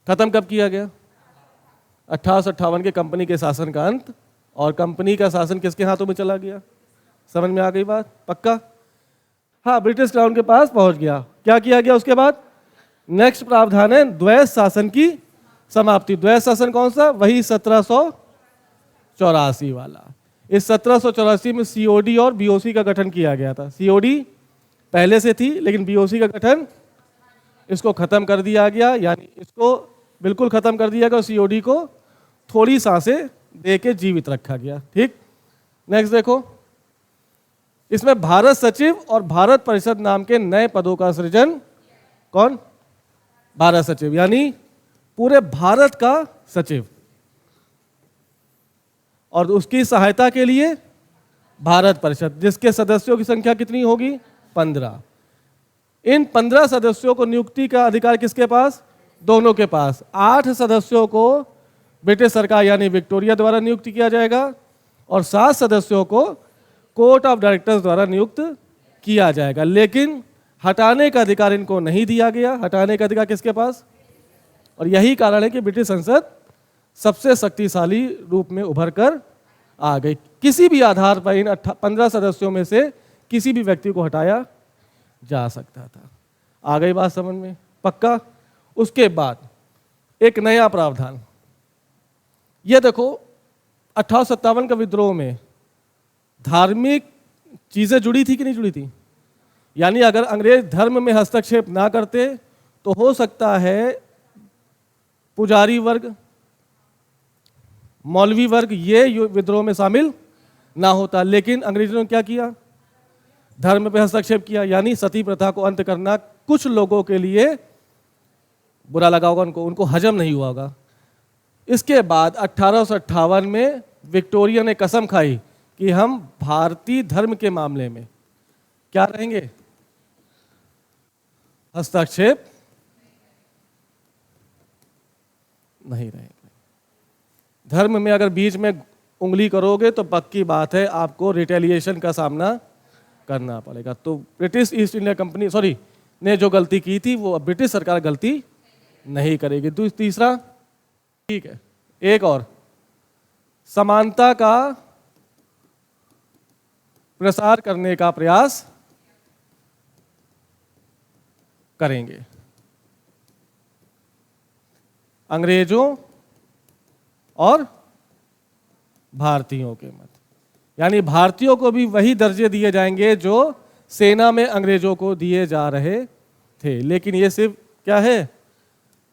खत्म कब किया गया? 1858 के कंपनी के शासन का अंत, और कंपनी का शासन किसके हाथों में चला गया? समझ में आ गई बात? पक्का? हाँ, ब्रिटिश क्राउन के पास पहुंच गया। क्या किया गया उसके बाद? नेक्स्ट प्रावधान है द्वैध शासन की समाप्ति। द्वैध शासन कौन सा? वही 1784 वाला। इस 1784 में सीओडी और बीओसी का गठन किया गया था। सीओडी पहले से थी, लेकिन बीओसी का गठन, इसको खत्म कर दिया गया, यानी इसको बिल्कुल खत्म कर दिया गया। सीओडी को थोड़ी सांसें दे के जीवित रखा गया। ठीक, नेक्स्ट देखो, इसमें भारत सचिव और भारत परिषद नाम के नए पदों का सृजन। कौन? भारत सचिव, यानी पूरे भारत का सचिव, और उसकी सहायता के लिए भारत परिषद, जिसके सदस्यों की संख्या कितनी होगी? 15। इन 15 सदस्यों को नियुक्ति का अधिकार किसके पास? दोनों के पास। 8 सदस्यों को ब्रिटिश सरकार यानी विक्टोरिया द्वारा नियुक्त किया जाएगा और 7 सदस्यों को कोर्ट ऑफ डायरेक्टर्स द्वारा नियुक्त किया जाएगा। लेकिन हटाने का अधिकार इनको नहीं दिया गया। हटाने का अधिकार किसके पास? और यही कारण है कि ब्रिटिश संसद सबसे शक्तिशाली रूप में उभर कर आ गई। किसी भी आधार पर इन 15 सदस्यों में से किसी भी व्यक्ति को हटाया जा सकता था। आ गई बात समझ में? पक्का? उसके बाद एक नया प्रावधान, ये देखो, 1857 का विद्रोह में धार्मिक चीजें जुड़ी थी कि नहीं जुड़ी थी? यानी अगर अंग्रेज धर्म में हस्तक्षेप ना करते तो हो सकता है पुजारी वर्ग, मौलवी वर्ग ये विद्रोह में शामिल ना होता। लेकिन अंग्रेजों ने क्या किया? धर्म पे हस्तक्षेप किया, यानी सती प्रथा को अंत करना कुछ लोगों के लिए बुरा लगा होगा, उनको हजम नहीं हुआ होगा। इसके बाद 1858 में विक्टोरिया ने कसम खाई कि हम भारतीय धर्म के मामले में क्या रहेंगे? हस्तक्षेप नहीं रहेंगे। धर्म में अगर बीच में उंगली करोगे तो पक्की बात है आपको रिटेलिएशन का सामना करना पड़ेगा। तो ब्रिटिश ईस्ट इंडिया कंपनी ने जो गलती की थी वो अब ब्रिटिश सरकार गलती नहीं करेगी। तीसरा, ठीक है, एक और, समानता का प्रसार करने का प्रयास करेंगे अंग्रेजों और भारतीयों के मध्य, यानी भारतीयों को भी वही दर्जे दिए जाएंगे जो सेना में अंग्रेजों को दिए जा रहे थे। लेकिन ये सिर्फ क्या है?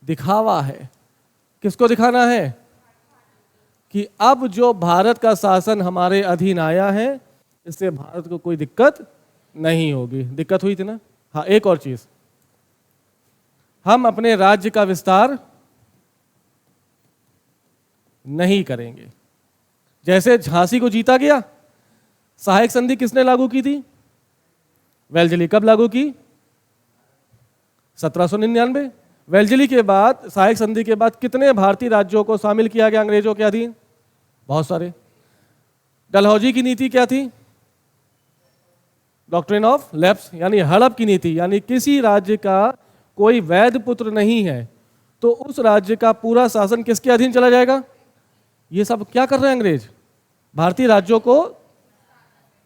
दिखावा है। किसको दिखाना है? कि अब जो भारत का शासन हमारे अधीन आया है इससे भारत को कोई दिक्कत नहीं होगी। दिक्कत हुई थी ना? हाँ, एक और चीज, हम अपने राज्य का विस्तार नहीं करेंगे। जैसे झांसी को जीता गया, सहायक संधि किसने लागू की थी? वेल्जली। कब लागू की? 1799। वेल्जली के बाद, सहायक संधि के बाद कितने भारतीय राज्यों को शामिल किया गया अंग्रेजों के अधीन? बहुत सारे। डलहौजी की नीति क्या थी? डॉक्ट्रिन ऑफ लैप्स, यानी हड़प की नीति, यानी किसी राज्य का कोई वैध पुत्र नहीं है तो उस राज्य का पूरा शासन किसके अधीन चला जाएगा? ये सब क्या कर रहे हैं अंग्रेज? भारतीय राज्यों को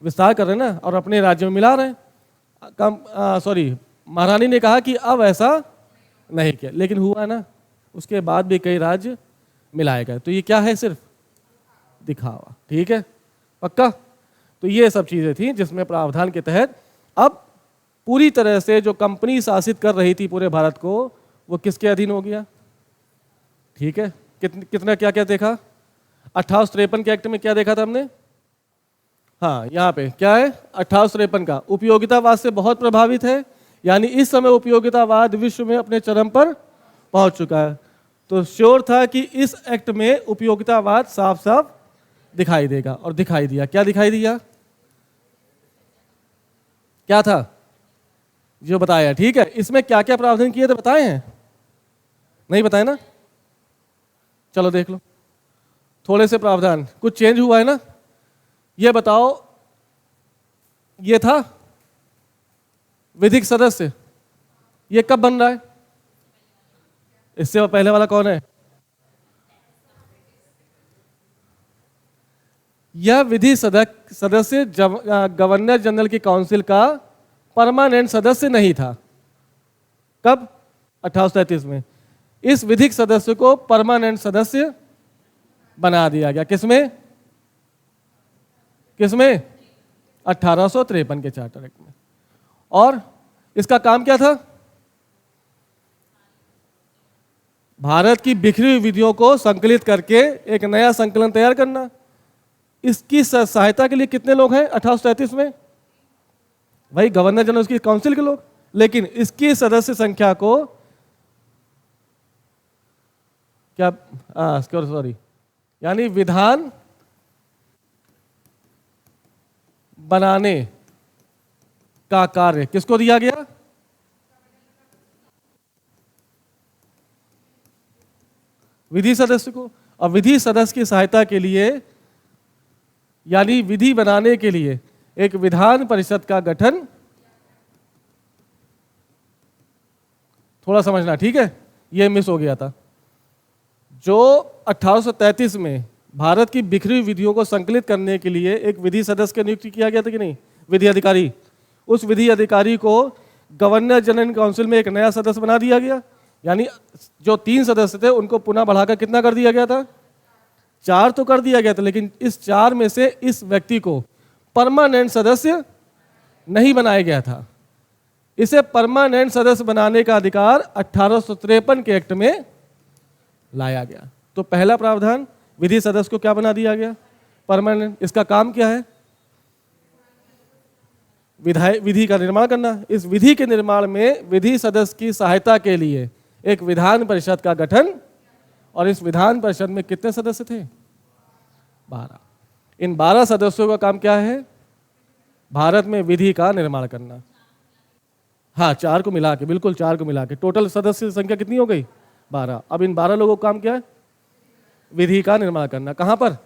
विस्तार कर रहे हैं ना, और अपने राज्य में मिला रहे हैं। महारानी ने कहा कि अब ऐसा नहीं किया, लेकिन हुआ ना, उसके बाद भी कई राज्य मिलाए गए। तो ये क्या है? सिर्फ दिखावा। ठीक है, पक्का? तो ये सब चीजें थी जिसमें प्रावधान के तहत अब पूरी तरह से जो कंपनी शासित कर रही थी पूरे भारत को, वो किसके अधीन हो गया? ठीक है, कितना क्या क्या देखा? 1853 के एक्ट में क्या देखा था हमने? हाँ, यहाँ पे क्या है? 1853 का उपयोगितावाद से बहुत प्रभावित है, यानी इस समय उपयोगितावाद विश्व में अपने चरम पर पहुंच चुका है। तो श्योर था कि इस एक्ट में उपयोगितावाद साफ साफ दिखाई देगा, और दिखाई दिया। क्या दिखाई दिया? क्या था जो बताया? ठीक है, इसमें क्या क्या प्रावधान किए थे बताए हैं? नहीं बताए ना? चलो देख लो, थोड़े से प्रावधान, कुछ चेंज हुआ है ना? ये बताओ, ये था विधिक सदस्य, ये कब बन रहा है? इससे पहले वाला कौन है? यह विधि सदस्य गवर्नर जनरल की काउंसिल का परमानेंट सदस्य नहीं था। कब? 1833 में इस विधिक सदस्य को परमानेंट सदस्य बना दिया गया। किसमें? 1853 के चार्टर एक्ट में। और इसका काम क्या था? भारत की बिखरी हुई विधियों को संकलित करके एक नया संकलन तैयार करना। इसकी सहायता के लिए कितने लोग हैं 1833 में? भाई गवर्नर जनरल, उसकी काउंसिल के लोग। लेकिन इसकी सदस्य संख्या को क्या, यानी विधान बनाने का कार्य किसको दिया गया? विधि सदस्य को। और विधि सदस्य की सहायता के लिए, यानी विधि बनाने के लिए एक विधान परिषद का गठन, थोड़ा समझना, ठीक है, ये मिस हो गया था। जो 1833 में भारत की बिखरी हुई विधियों को संकलित करने के लिए एक विधि सदस्य का नियुक्ति किया गया था कि नहीं? विधि अधिकारी। उस विधि अधिकारी को गवर्नर जनरल काउंसिल में एक नया सदस्य बना दिया गया, यानी जो 3 सदस्य थे उनको पुनः बढ़ाकर कितना कर दिया गया था? 4 तो कर दिया गया था, लेकिन इस 4 में से इस व्यक्ति को परमानेंट सदस्य नहीं बनाया गया था। इसे परमानेंट सदस्य बनाने का अधिकार 1853 के एक्ट में लाया गया। तो पहला प्रावधान, विधि सदस्य को क्या बना दिया गया? परमानेंट। इसका काम क्या है? विधि का निर्माण करना। इस विधि के निर्माण में विधि सदस्य की सहायता के लिए एक विधान परिषद का गठन, और इस विधान परिषद में कितने सदस्य थे? 12। इन 12 सदस्यों का काम क्या है? भारत में विधि का निर्माण करना। हाँ, 4 को मिला के, बिल्कुल 4 को मिला के टोटल सदस्य संख्या कितनी हो गई? 12। अब इन 12 लोगों का काम क्या है? विधि का निर्माण करना। कहां पर?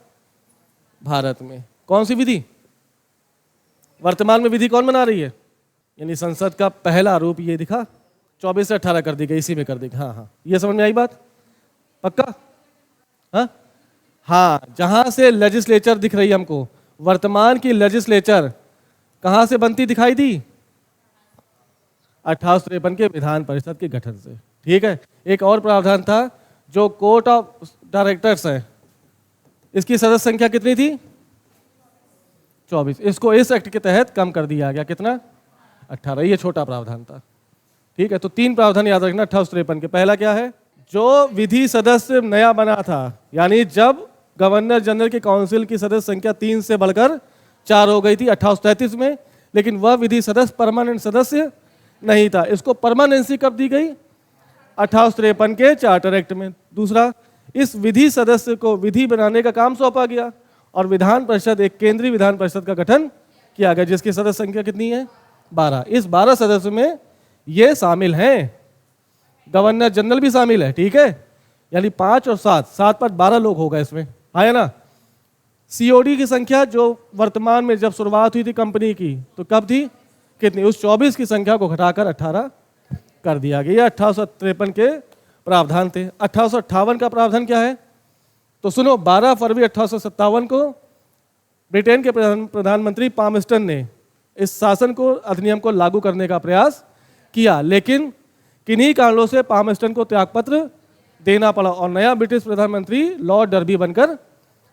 भारत में। कौन सी विधि? वर्तमान में विधि कौन बना रही है? यानी संसद का पहला रूप ये दिखा, 24 से 18 कर दी गई, इसी में कर दी। हाँ हाँ, ये समझ में आई बात? पक्का? हाँ हाँ, जहां से लेजिस्लेचर दिख रही है हमको, वर्तमान की लेजिस्लेचर कहां से बनती दिखाई दी? 1853 के विधान परिषद के गठन से। ठीक है। एक और प्रावधान था, जो कोर्ट ऑफ डायरेक्टर्स है, इसकी सदस्य संख्या कितनी थी? 24। इसको इस एक्ट के तहत कम कर दिया गया। कितना? 18। ये छोटा प्रावधान था। ठीक है। तो 3 प्रावधान याद रखना 1853 के। पहला क्या है? जो विधि सदस्य नया बना था, यानी जब गवर्नर जनरल की काउंसिल की सदस्य संख्या 3 से बढ़कर 4 हो गई थी 1833 में, लेकिन वह विधि सदस्य परमानेंट सदस्य नहीं था। इसको परमानेंसी कब दी गई? 1853 के चार्टर एक्ट में। दूसरा, इस विधि सदस्य को विधि बनाने का काम सौंपा गया, और विधान परिषद, एक केंद्रीय विधान परिषद का गठन किया गया, जिसकी सदस्य संख्या कितनी है? 12। इस 12 सदस्य में ये शामिल हैं, गवर्नर जनरल भी शामिल है। ठीक है। यानी 5 और 7 पर 12 लोग हो गए इसमें, है ना। सीओडी की संख्या जो वर्तमान में जब शुरुआत हुई थी कंपनी की, तो कब थी? कितनी? उस 24 की संख्या को घटाकर 18 कर दिया गया। ये 1853 के प्रावधान थे। 1858 का प्रावधान क्या है? तो सुनो, 12 फरवरी 1857 को ब्रिटेन के प्रधानमंत्री पामस्टन ने इस शासन को, अधिनियम को लागू करने का प्रयास किया, लेकिन किन्हीं कारणों से पामस्टन को त्यागपत्र देना पड़ा, और नया ब्रिटिश प्रधानमंत्री लॉर्ड डर्बी बनकर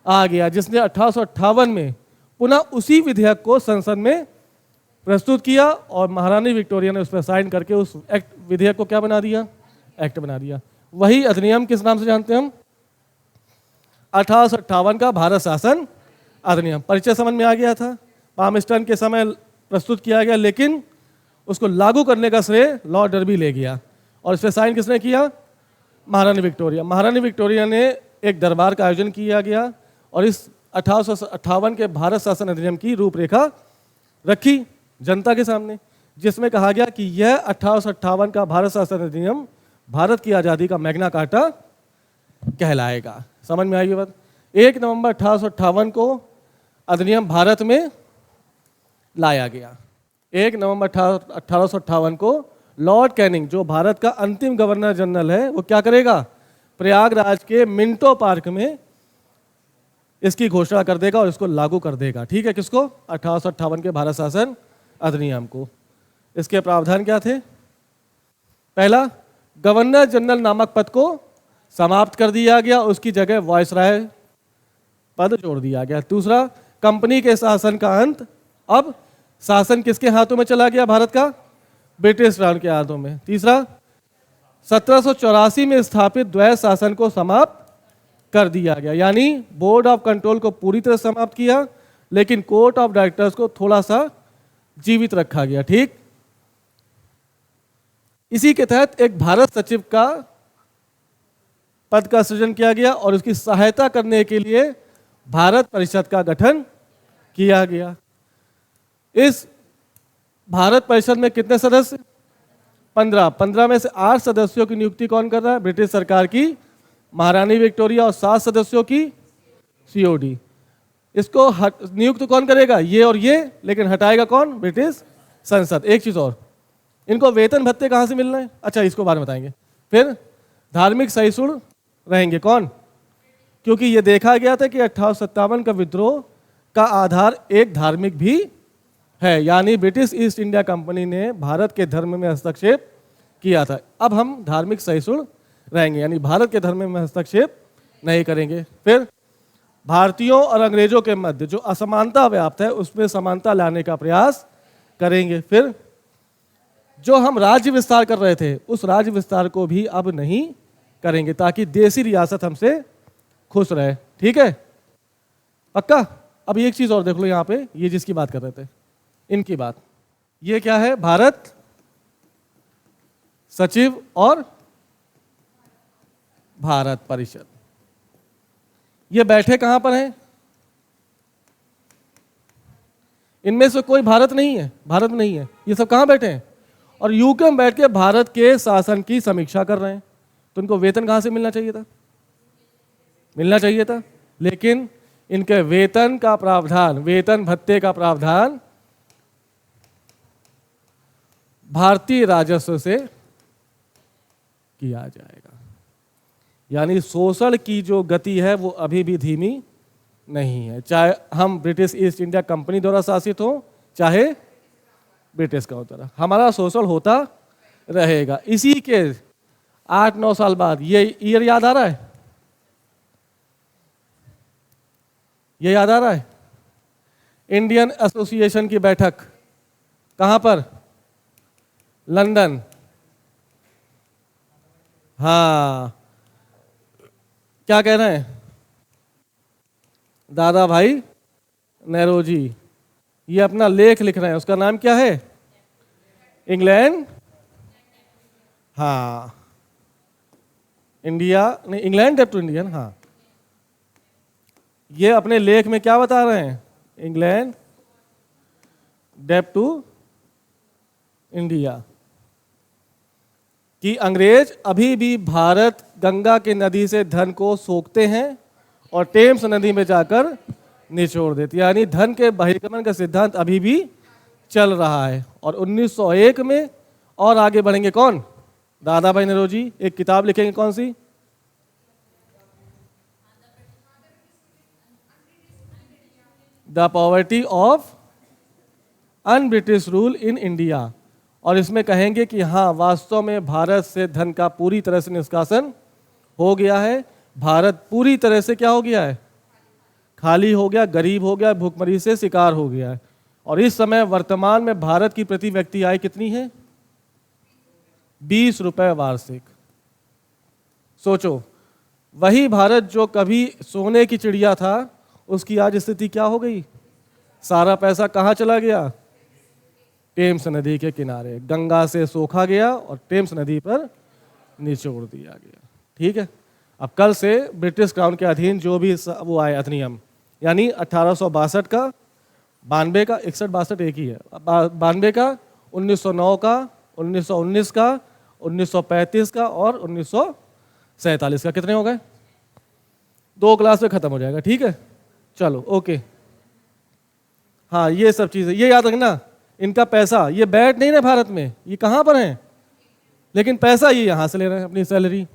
आ गया, जिसने 1858 में पुनः उसी विधेयक को संसद में प्रस्तुत किया, और महारानी विक्टोरिया ने उस पर साइन करके उस एक्ट, विधेयक को क्या बना दिया? एक्ट बना दिया। वही अधिनियम किस नाम से जानते हैं हम? 1858 का भारत शासन अधिनियम। परिचय समझ में आ गया था? पामस्टन के समय प्रस्तुत किया गया, लेकिन उसको लागू करने का श्रेय लॉर्ड डर्बी ले गया, और इस पर साइन किसने किया? महारानी विक्टोरिया। महारानी विक्टोरिया ने एक दरबार का आयोजन किया गया, और इस 1858 के भारत शासन अधिनियम की रूपरेखा रखी जनता के सामने, जिसमें कहा गया कि यह 1858 का भारत शासन अधिनियम भारत की आज़ादी का मैग्ना कार्टा कहलाएगा। समझ में आई ये बात? 1 नवंबर 1858 को अधिनियम भारत में लाया गया। 1 नवंबर 1858 को लॉर्ड कैनिंग, जो भारत का अंतिम गवर्नर जनरल है, वो क्या करेगा? प्रयागराज के मिंटो पार्क में इसकी घोषणा कर देगा और इसको लागू कर देगा। ठीक है। किसको? 1858 के भारत शासन अधिनियम को। इसके प्रावधान क्या थे? पहला, गवर्नर जनरल नामक पद को समाप्त कर दिया गया, उसकी जगह वायसराय पद जोड़ दिया गया। दूसरा, कंपनी के शासन का अंत। अब शासन किसके हाथों में चला गया? भारत का ब्रिटिश राज के हाथों में। तीसरा, 1784 में स्थापित द्वैध शासन को समाप्त कर दिया गया, यानी बोर्ड ऑफ कंट्रोल को पूरी तरह समाप्त किया, लेकिन कोर्ट ऑफ डायरेक्टर्स को थोड़ा सा जीवित रखा गया। ठीक। इसी के तहत एक भारत सचिव का पद का सृजन किया गया, और उसकी सहायता करने के लिए भारत परिषद का गठन किया गया। इस भारत परिषद में कितने सदस्य? 15। 15 में से 8 सदस्यों की नियुक्ति कौन कर रहा है? ब्रिटिश सरकार की महारानी विक्टोरिया, और 7 सदस्यों की सीओडी। इसको नियुक्त कौन करेगा? ये और ये, लेकिन हटाएगा कौन? ब्रिटिश संसद। एक चीज और, इनको वेतन भत्ते कहां से मिल रहे हैं? अच्छा, इसको बाद में बताएंगे। फिर धार्मिक सहिष्णु रहेंगे कौन? क्योंकि ये देखा गया था कि 1857 का विद्रोह का आधार एक धार्मिक भी है, यानी ब्रिटिश ईस्ट इंडिया कंपनी ने भारत के धर्म में हस्तक्षेप किया था। अब हम धार्मिक सहिष्णु रहेंगे, यानी भारत के धर्म में हस्तक्षेप नहीं करेंगे। फिर भारतीयों और अंग्रेजों के मध्य जो असमानता व्याप्त है उसमें समानता लाने का प्रयास करेंगे। फिर जो हम राज्य विस्तार कर रहे थे उस राज्य विस्तार को भी अब नहीं करेंगे, ताकि देसी रियासत हमसे खुश रहे। ठीक है, पक्का। अब एक चीज और देख लो यहाँ पे, ये जिसकी बात कर रहे थे इनकी बात, ये क्या है? भारत सचिव और भारत परिषद। ये बैठे कहां पर हैं? इनमें से कोई भारत नहीं है, भारत में नहीं है। ये सब कहां बैठे हैं? और यूके में बैठ के भारत के शासन की समीक्षा कर रहे हैं। तो इनको वेतन कहां से मिलना चाहिए था? मिलना चाहिए था, लेकिन इनके वेतन का प्रावधान, वेतन भत्ते का प्रावधान भारतीय राजस्व से किया जाएगा। यानी शोषण की जो गति है वो अभी भी धीमी नहीं है, चाहे हम ब्रिटिश ईस्ट इंडिया कंपनी द्वारा शासित हो चाहे ब्रिटिश का द्वारा, हमारा शोषण होता रहेगा। इसी के 8-9 साल बाद, ये ईयर याद आ रहा है? ये याद आ रहा है? इंडियन एसोसिएशन की बैठक कहां पर? लंदन। हाँ, क्या कह रहे हैं? दादा भाई नेरोजी ये अपना लेख लिख रहे हैं, उसका नाम क्या है? इंग्लैंड, हाँ, इंडिया नहीं, इंग्लैंड डेप्ट टू इंडियन। हाँ, ये अपने लेख में क्या बता रहे हैं? इंग्लैंड डेप्ट टू इंडिया, कि अंग्रेज अभी भी भारत गंगा की नदी से धन को सोखते हैं और टेम्स नदी में जाकर निचोड़ देते, यानी धन के बहिर्गमन का सिद्धांत अभी भी चल रहा है। और 1901 में और आगे बढ़ेंगे कौन? दादा भाई नेरोजी एक किताब लिखेंगे, कौन सी? The poverty of un British rule in India. और इसमें कहेंगे कि हाँ, वास्तव में भारत से धन का पूरी तरह से निष्कासन हो गया है। भारत पूरी तरह से क्या हो गया है? खाली हो गया, गरीब हो गया, भूखमरी से शिकार हो गया है। और इस समय वर्तमान में भारत की प्रति व्यक्ति आय कितनी है? 20 रुपए वार्षिक। सोचो, वही भारत जो कभी सोने की चिड़िया था, उसकी आज स्थिति क्या हो गई? सारा पैसा कहाँ चला गया? टेम्स नदी के किनारे, गंगा से सोखा गया और टेम्स नदी पर निचोड़ दिया गया। ठीक है, अब कल से ब्रिटिश क्राउन के अधीन जो भी वो आए अधिनियम, यानी 1862 का, 92 का, 61-62 एक ही है, 92 का, 1909 का, 1919 का, 1935 का और 1947 का। कितने हो गए? 2 क्लास में खत्म हो जाएगा। ठीक है, चलो ओके। हाँ, ये सब चीजें ये याद रखना। इनका पैसा ये बैठ नहीं रहे भारत में, ये कहाँ पर हैं, लेकिन पैसा ये यहाँ से ले रहे हैं, अपनी सैलरी।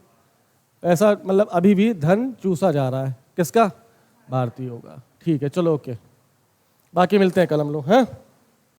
पैसा मतलब अभी भी धन चूसा जा रहा है, किसका? भारतीय होगा। ठीक है, चलो ओके, बाकी मिलते हैं कल हम लोग, हैं।